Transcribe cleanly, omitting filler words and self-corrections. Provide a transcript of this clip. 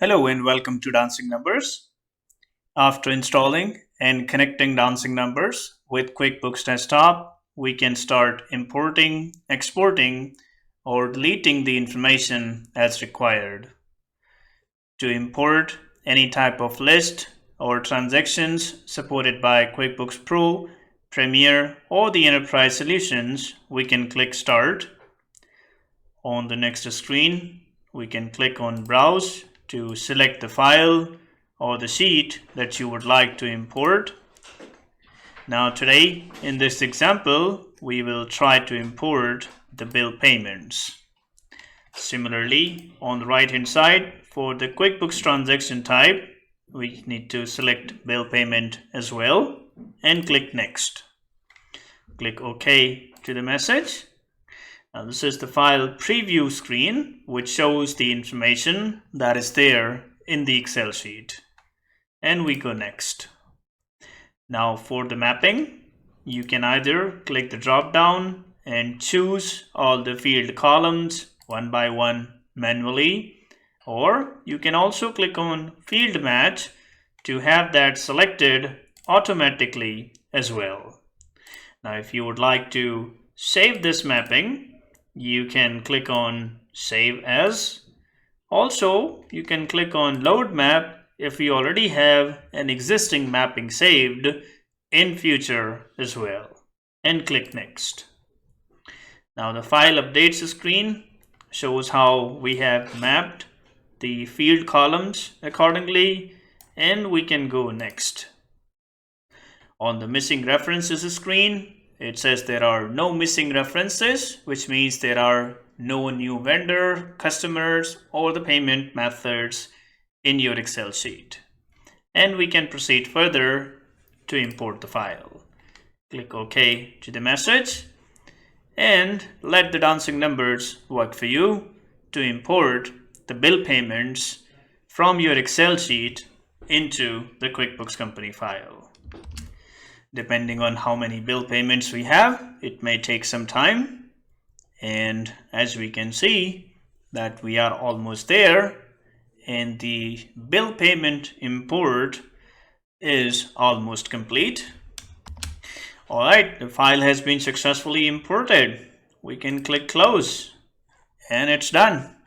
Hello and welcome to Dancing Numbers. After installing and connecting Dancing Numbers with QuickBooks Desktop, we can start importing, exporting, or deleting the information as required. To import any type of list or transactions supported by QuickBooks Pro, Premier, or the Enterprise solutions, we can click Start. On the next screen, we can click on Browse to select the file or the sheet that you would like to import. Now today, in this example, we will try to import the bill payments. Similarly, on the right hand side, for the QuickBooks transaction type, we need to select bill payment as well and click Next. Click OK to the message. Now this is the file preview screen, which shows the information that is there in the Excel sheet. And we go next. Now for the mapping, you can either click the drop down and choose all the field columns one by one manually, or you can also click on field match to have that selected automatically as well. Now if you would like to save this mapping, you can click on Save As. Also, you can click on Load Map if you already have an existing mapping saved in future as well, and click Next. Now the file updates screen shows how we have mapped the field columns accordingly, and we can go next. On the missing references screen, it says there are no missing references, which means there are no new vendor, customers, or the payment methods in your Excel sheet. And we can proceed further to import the file. Click OK to the message and let the dancing numbers work for you to import the bill payments from your Excel sheet into the QuickBooks Company file. Depending on how many bill payments we have, it may take some time. And as we can see that we are almost there, and the bill payment import is almost complete. All right, the file has been successfully imported. We can click close and it's done.